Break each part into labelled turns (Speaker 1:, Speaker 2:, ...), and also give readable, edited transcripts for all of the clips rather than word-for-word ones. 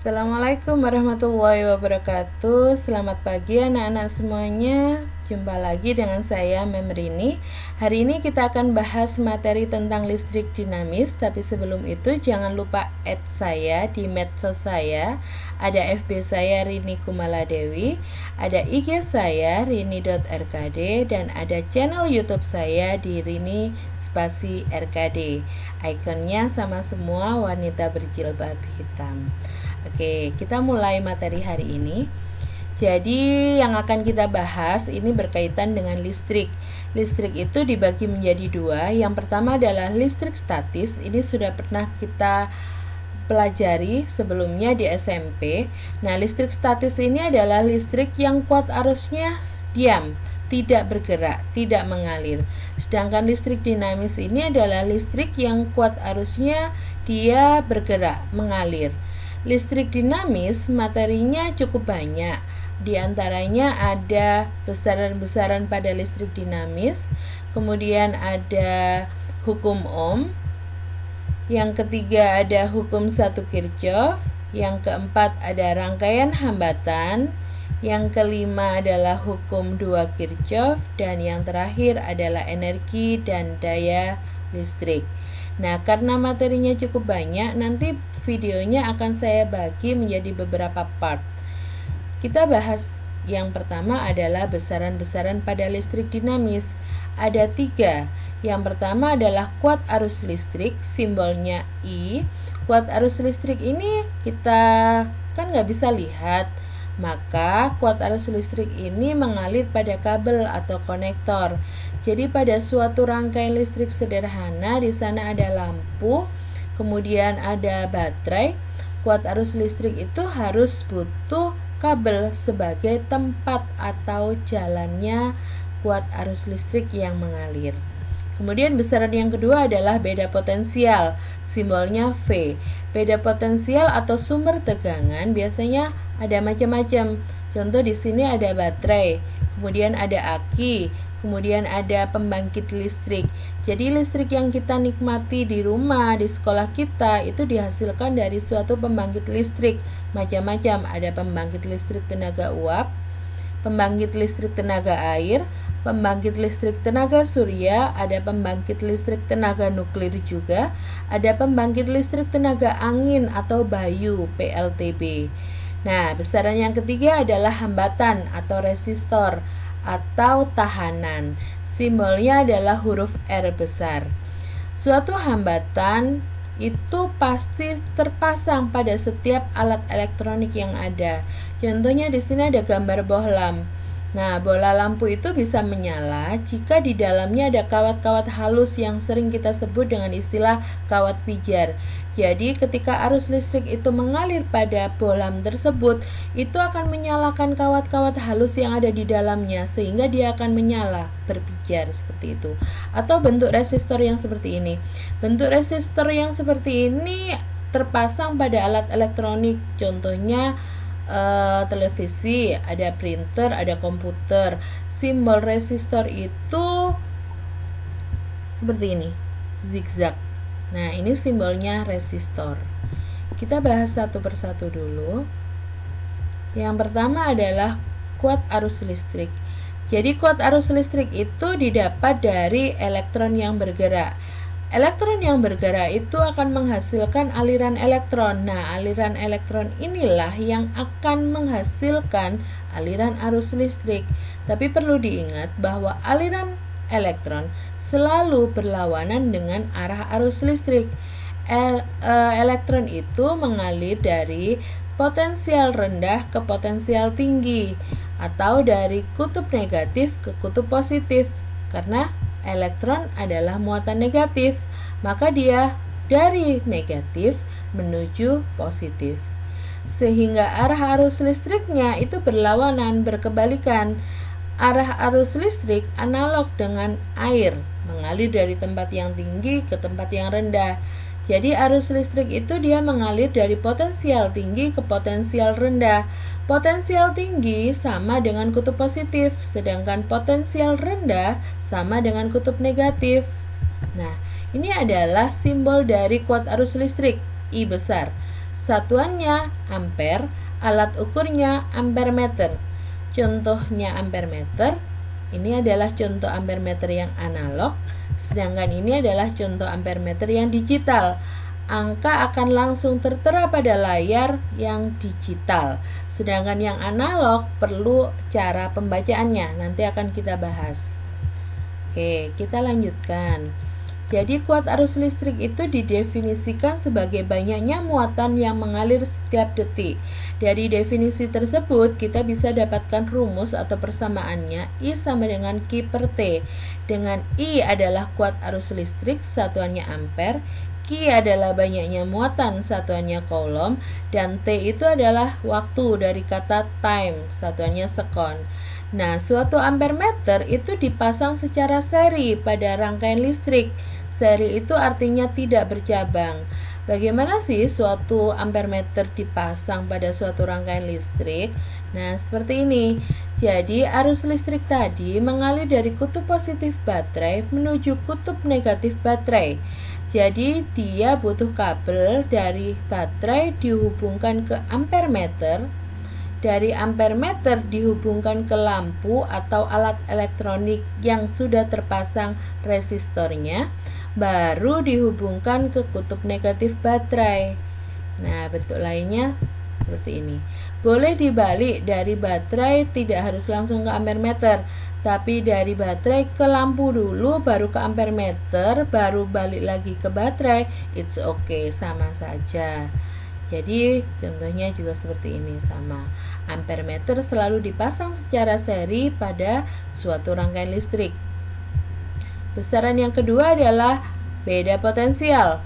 Speaker 1: Assalamualaikum warahmatullahi wabarakatuh. Selamat pagi anak-anak semuanya. Jumpa lagi dengan saya Mem Rini. Hari ini kita akan bahas materi tentang listrik dinamis. Tapi sebelum itu jangan lupa add saya di medsos saya. Ada FB saya Rini Kumaladewi, ada IG saya rini.rkd, dan ada channel YouTube saya di Rini spasi RKD. Ikonnya sama semua, wanita berjilbab hitam. Oke, kita mulai materi hari ini. Jadi yang akan kita bahas ini berkaitan dengan listrik. Listrik itu dibagi menjadi dua. Yang pertama adalah listrik statis. Ini sudah pernah kita pelajari sebelumnya di SMP. Nah, listrik statis ini adalah listrik yang kuat arusnya diam, tidak bergerak, tidak mengalir. Sedangkan listrik dinamis ini adalah listrik yang kuat arusnya dia bergerak, mengalir. Listrik dinamis materinya cukup banyak. Di antaranya ada besaran-besaran pada listrik dinamis, kemudian ada hukum Ohm, yang ketiga ada hukum 1 Kirchhoff, yang keempat ada rangkaian hambatan, yang kelima adalah hukum 2 Kirchhoff, dan yang terakhir adalah energi dan daya listrik. Nah, karena materinya cukup banyak, nanti videonya akan saya bagi menjadi beberapa part. Kita bahas yang pertama adalah besaran-besaran pada listrik dinamis. Ada 3. Yang pertama adalah kuat arus listrik, simbolnya I. Kuat arus listrik ini kita kan nggak bisa lihat, maka kuat arus listrik ini mengalir pada kabel atau konektor. Jadi pada suatu rangkaian listrik sederhana, di sana ada lampu, kemudian ada baterai. Kuat arus listrik itu harus butuh kabel sebagai tempat atau jalannya kuat arus listrik yang mengalir. Kemudian besaran yang kedua adalah beda potensial, simbolnya V. Beda potensial atau sumber tegangan biasanya ada macam-macam. Contoh di sini ada baterai, kemudian ada aki, kemudian ada pembangkit listrik. Jadi listrik yang kita nikmati di rumah, di sekolah kita itu dihasilkan dari suatu pembangkit listrik. Macam-macam, ada pembangkit listrik tenaga uap, pembangkit listrik tenaga air, pembangkit listrik tenaga surya, ada pembangkit listrik tenaga nuklir juga, ada pembangkit listrik tenaga angin atau bayu PLTB. Nah, besaran yang ketiga adalah hambatan atau resistor atau tahanan. Simbolnya adalah huruf R besar. Suatu hambatan itu pasti terpasang pada setiap alat elektronik yang ada. Contohnya di sini ada gambar bohlam. Nah, bola lampu itu bisa menyala jika di dalamnya ada kawat-kawat halus yang sering kita sebut dengan istilah kawat pijar. Jadi, ketika arus listrik itu mengalir pada bohlam tersebut, itu akan menyalakan kawat-kawat halus yang ada di dalamnya sehingga dia akan menyala, berpijar seperti itu. Atau bentuk resistor yang seperti ini. Bentuk resistor yang seperti ini terpasang pada alat elektronik, contohnya televisi, ada printer, ada komputer. Simbol resistor itu seperti ini, zigzag. Nah, ini simbolnya resistor. Kita bahas satu persatu dulu. Yang pertama adalah kuat arus listrik. Jadi kuat arus listrik itu didapat dari elektron yang bergerak. Elektron yang bergerak itu akan menghasilkan aliran elektron. Nah, aliran elektron inilah yang akan menghasilkan aliran arus listrik. Tapi perlu diingat bahwa aliran elektron selalu berlawanan dengan arah arus listrik. Elektron itu mengalir dari potensial rendah ke potensial tinggi atau dari kutub negatif ke kutub positif. Karena elektron adalah muatan negatif, maka dia dari negatif menuju positif. Sehingga arah arus listriknya itu berlawanan, berkebalikan. Arah arus listrik analog dengan air, mengalir dari tempat yang tinggi ke tempat yang rendah. Jadi arus listrik itu dia mengalir dari potensial tinggi ke potensial rendah. Potensial tinggi sama dengan kutub positif, sedangkan potensial rendah sama dengan kutub negatif. Nah, ini adalah simbol dari kuat arus listrik, I besar. satuannya ampere, alat ukurnya ampere meter. Contohnya ampere meter, ini adalah contoh ampere meter yang analog, sedangkan ini adalah contoh ampere meter yang digital. Angka akan langsung tertera pada layar yang digital, sedangkan yang analog perlu cara pembacaannya, nanti akan kita bahas. Oke, kita lanjutkan. Jadi kuat arus listrik itu didefinisikan sebagai banyaknya muatan yang mengalir setiap detik. Dari definisi tersebut kita bisa dapatkan rumus atau persamaannya I sama dengan Q per T. Dengan I adalah kuat arus listrik, satuannya ampere, Q adalah banyaknya muatan, satuannya coulomb, dan T itu adalah waktu dari kata time, satuannya sekon. Nah, suatu ampere meter itu dipasang secara seri pada rangkaian listrik. Seri itu artinya tidak bercabang. Bagaimana sih suatu ampere meter dipasang pada suatu rangkaian listrik? Nah, seperti ini. Jadi, arus listrik tadi mengalir dari kutub positif baterai menuju kutub negatif baterai. Jadi, dia butuh kabel dari baterai dihubungkan ke ampere meter. Dari ampere meter dihubungkan ke lampu atau alat elektronik yang sudah terpasang resistornya, baru dihubungkan ke kutub negatif baterai. Nah, bentuk lainnya seperti ini. Boleh dibalik, dari baterai tidak harus langsung ke ampere meter, tapi dari baterai ke lampu dulu, baru ke ampere meter, baru balik lagi ke baterai. It's okay, sama saja. Jadi contohnya juga seperti ini, sama. Ampere meter selalu dipasang secara seri pada suatu rangkaian listrik. Besaran yang kedua adalah beda potensial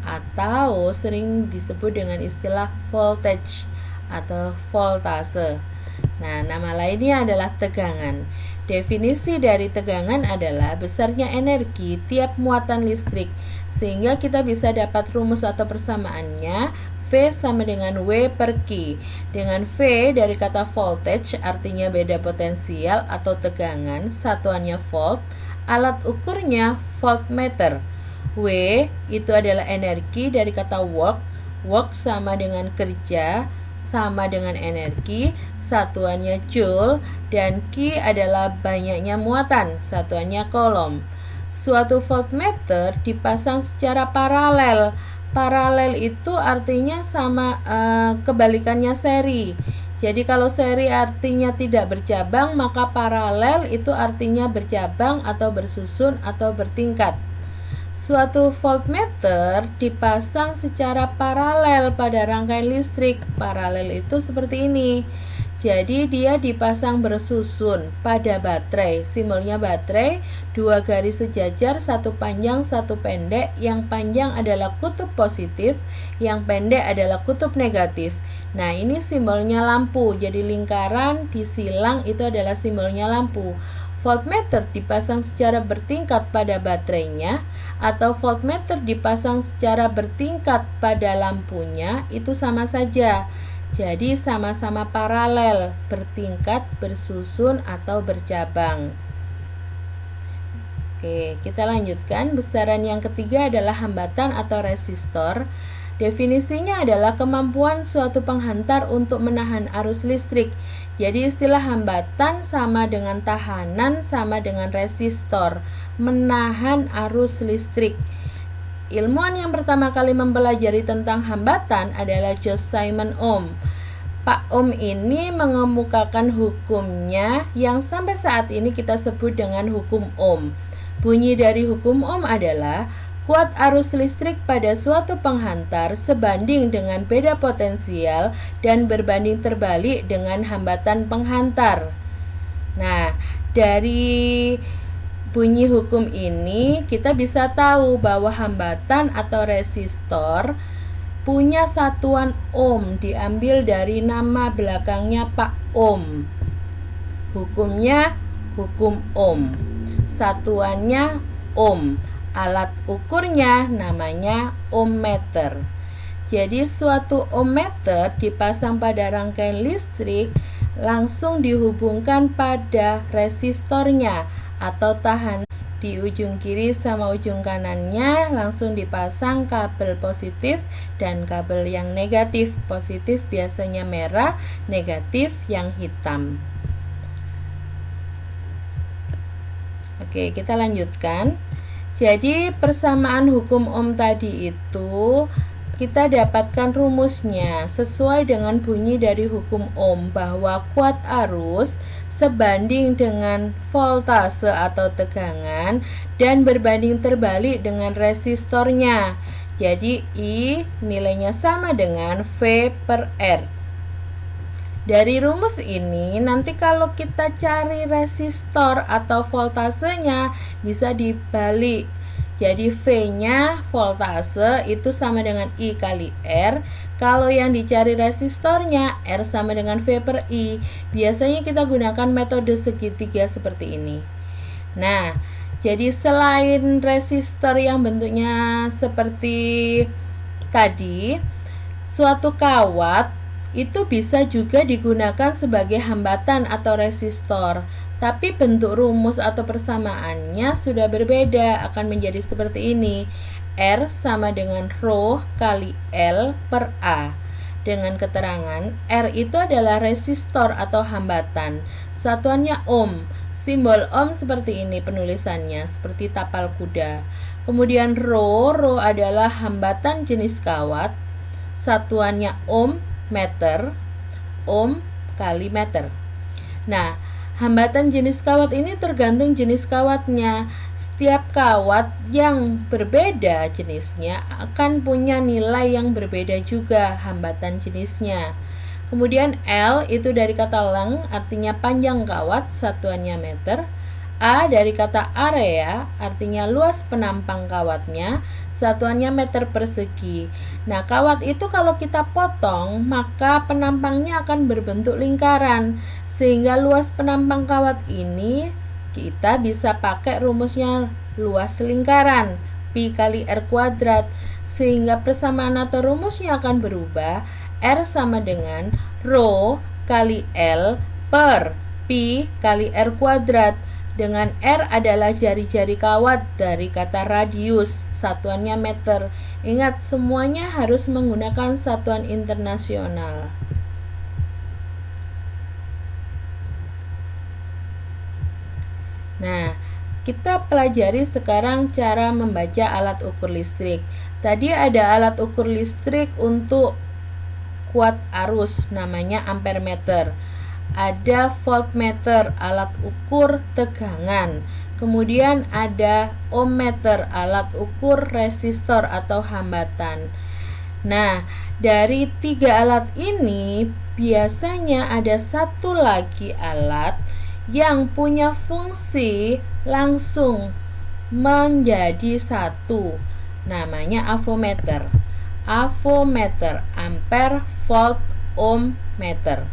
Speaker 1: atau sering disebut dengan istilah voltage atau voltase. Nah, nama lainnya adalah tegangan. Definisi dari tegangan adalah besarnya energi tiap muatan listrik, sehingga kita bisa dapat rumus atau persamaannya V sama dengan W per Q. Dengan V dari kata voltage artinya beda potensial atau tegangan, satuannya volt, alat ukurnya voltmeter. W itu adalah energi dari kata work, work sama dengan kerja, sama dengan energi, satuannya joule, dan Q adalah banyaknya muatan, satuannya coulomb. Suatu voltmeter dipasang secara paralel. Paralel itu artinya sama, kebalikannya seri. Jadi kalau seri artinya tidak bercabang, maka paralel itu artinya bercabang atau bersusun atau bertingkat. Suatu voltmeter dipasang secara paralel pada rangkaian listrik. Paralel itu seperti ini. Jadi dia dipasang bersusun pada baterai. Simbolnya baterai, dua garis sejajar, satu panjang, satu pendek. Yang panjang adalah kutub positif, yang pendek adalah kutub negatif. Nah, ini simbolnya lampu. Jadi lingkaran disilang itu adalah simbolnya lampu. Voltmeter dipasang secara bertingkat pada baterainya, atau voltmeter dipasang secara bertingkat pada lampunya, itu sama saja. Jadi sama-sama paralel, bertingkat, bersusun, atau bercabang. Oke, kita lanjutkan. Besaran yang ketiga adalah hambatan atau resistor. Definisinya adalah kemampuan suatu penghantar untuk menahan arus listrik. Jadi istilah hambatan sama dengan tahanan sama dengan resistor, menahan arus listrik. Ilmuwan yang pertama kali mempelajari tentang hambatan adalah George Simon Ohm. Pak Ohm ini mengemukakan hukumnya yang sampai saat ini kita sebut dengan hukum Ohm. Bunyi dari hukum Ohm adalah kuat arus listrik pada suatu penghantar sebanding dengan beda potensial dan berbanding terbalik dengan hambatan penghantar. Nah, dari bunyi hukum ini kita bisa tahu bahwa hambatan atau resistor punya satuan ohm, diambil dari nama belakangnya Pak Ohm. Hukumnya hukum Ohm, satuannya ohm, alat ukurnya namanya ohmmeter. Jadi suatu ohmmeter dipasang pada rangkaian listrik langsung dihubungkan pada resistornya atau Di ujung kiri sama ujung kanannya langsung dipasang kabel positif dan kabel yang negatif. Positif biasanya merah, negatif yang hitam. Oke, kita lanjutkan. Jadi persamaan hukum Ohm tadi itu kita dapatkan rumusnya sesuai dengan bunyi dari hukum Ohm bahwa kuat arus sebanding dengan voltase atau tegangan dan berbanding terbalik dengan resistornya. Jadi I nilainya sama dengan V per R. Dari rumus ini nanti kalau kita cari resistor atau voltasenya bisa dibalik. Jadi V-nya voltase itu sama dengan I kali R. Kalau yang dicari resistornya R sama dengan V per I. Biasanya kita gunakan metode segitiga seperti ini. Nah, jadi selain resistor yang bentuknya seperti tadi, suatu kawat itu bisa juga digunakan sebagai hambatan atau resistor. Tapi bentuk rumus atau persamaannya sudah berbeda, akan menjadi seperti ini. R sama dengan Rho kali L per A. Dengan keterangan R itu adalah resistor atau hambatan. Satuannya ohm. Simbol ohm seperti ini penulisannya, seperti tapal kuda. Kemudian Rho adalah hambatan jenis kawat. Satuannya ohm meter, ohm kali meter. Nah, hambatan jenis kawat ini tergantung jenis kawatnya. Setiap kawat yang berbeda jenisnya akan punya nilai yang berbeda juga hambatan jenisnya. Kemudian L itu dari kata leng, artinya panjang kawat, satuannya meter. A dari kata area, artinya luas penampang kawatnya, satuannya meter persegi. Nah, kawat itu kalau kita potong, maka penampangnya akan berbentuk lingkaran. Sehingga luas penampang kawat ini kita bisa pakai rumusnya luas lingkaran pi kali R kuadrat. Sehingga persamaan atau rumusnya akan berubah. R sama dengan Rho kali L per pi kali R kuadrat. Dengan R adalah jari-jari kawat dari kata radius, satuannya meter. Ingat, semuanya harus menggunakan satuan internasional. Nah, kita pelajari sekarang cara membaca alat ukur listrik. Tadi ada alat ukur listrik untuk kuat arus, namanya ampermeter. Ada voltmeter, alat ukur tegangan. Kemudian ada ohmmeter, alat ukur resistor atau hambatan. Nah, dari tiga alat ini biasanya ada satu lagi alat yang punya fungsi langsung menjadi satu, namanya avometer. Avometer, ampere, volt, ohm, meter.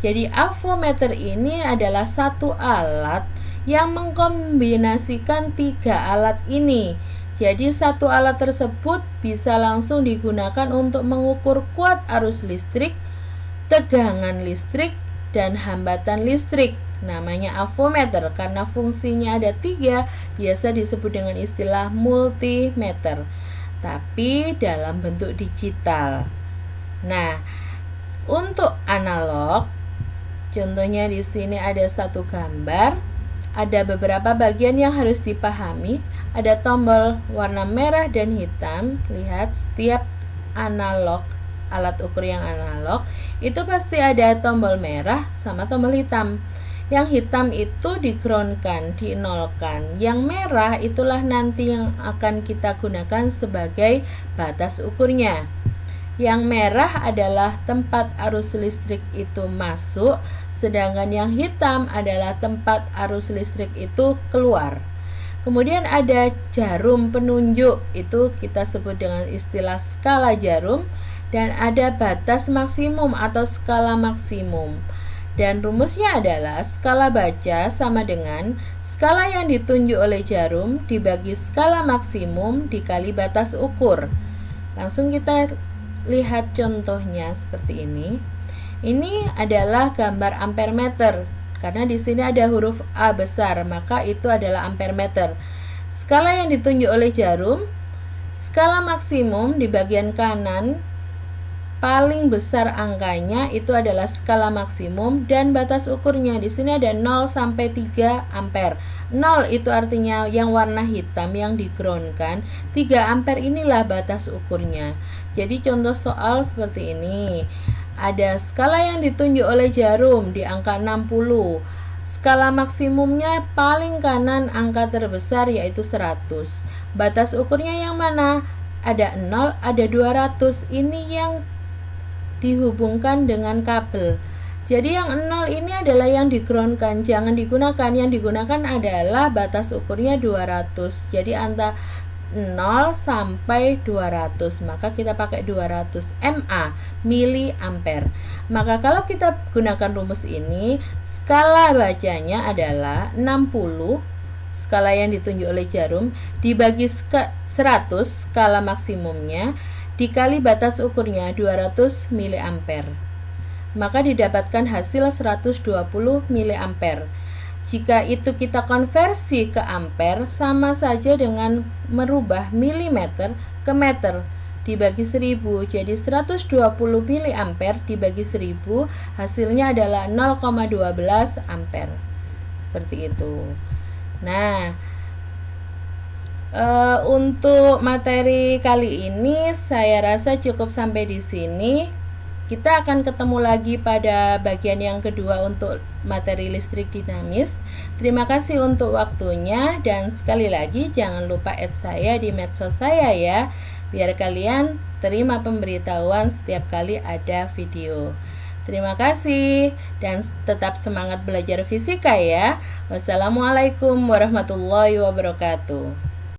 Speaker 1: Jadi avometer ini adalah satu alat yang mengkombinasikan tiga alat ini. Jadi satu alat tersebut bisa langsung digunakan untuk mengukur kuat arus listrik, tegangan listrik, dan hambatan listrik. Namanya avometer karena fungsinya ada tiga, biasa disebut dengan istilah multimeter, tapi dalam bentuk digital. Nah, untuk analog, contohnya di sini ada satu gambar, ada beberapa bagian yang harus dipahami. Ada tombol warna merah dan hitam. Lihat, setiap analog, alat ukur yang analog itu pasti ada tombol merah sama tombol hitam. Yang hitam itu di-groundkan, dinolkan. Yang merah itulah nanti yang akan kita gunakan sebagai batas ukurnya. Yang merah adalah tempat arus listrik itu masuk, sedangkan yang hitam adalah tempat arus listrik itu keluar. Kemudian ada jarum penunjuk, itu kita sebut dengan istilah skala jarum, dan ada batas maksimum atau skala maksimum. Dan rumusnya adalah skala baca sama dengan skala yang ditunjuk oleh jarum dibagi skala maksimum dikali batas ukur. Langsung kita lihat contohnya seperti ini. Ini adalah gambar ampermeter. karena di sini ada huruf A besar, maka itu adalah ampere meter. Skala yang ditunjuk oleh jarum, skala maksimum di bagian kanan paling besar angkanya itu adalah skala maksimum, dan batas ukurnya di sini ada 0 sampai 3 ampere. 0 itu artinya yang warna hitam yang digroundkan. 3 ampere inilah batas ukurnya. Jadi contoh soal seperti ini. Ada skala yang ditunjuk oleh jarum di angka 60. Skala maksimumnya paling kanan angka terbesar yaitu 100. Batas ukurnya yang mana? Ada 0, ada 200. Ini yang dihubungkan dengan kabel. Jadi yang 0 ini adalah yang digroundkan, jangan digunakan. Yang digunakan adalah batas ukurnya 200. Jadi antara 0 sampai 200, maka kita pakai 200 mA, miliampere. Maka kalau kita gunakan rumus ini, skala bacanya adalah 60, skala yang ditunjuk oleh jarum, dibagi 100, skala maksimumnya, dikali batas ukurnya 200 miliampere, maka didapatkan hasil 120 miliampere. Jika itu kita konversi ke ampere, sama saja dengan merubah milimeter ke meter, dibagi 1000, jadi 120 miliampere dibagi 1000, hasilnya adalah 0,12 ampere. Seperti itu. Nah, untuk materi kali ini saya rasa cukup sampai di sini. Kita akan ketemu lagi pada bagian yang kedua untuk materi listrik dinamis. Terima kasih untuk waktunya, dan sekali lagi jangan lupa add saya di medsos saya ya, biar kalian terima pemberitahuan setiap kali ada video. Terima kasih dan tetap semangat belajar fisika ya. Wassalamualaikum warahmatullahi wabarakatuh.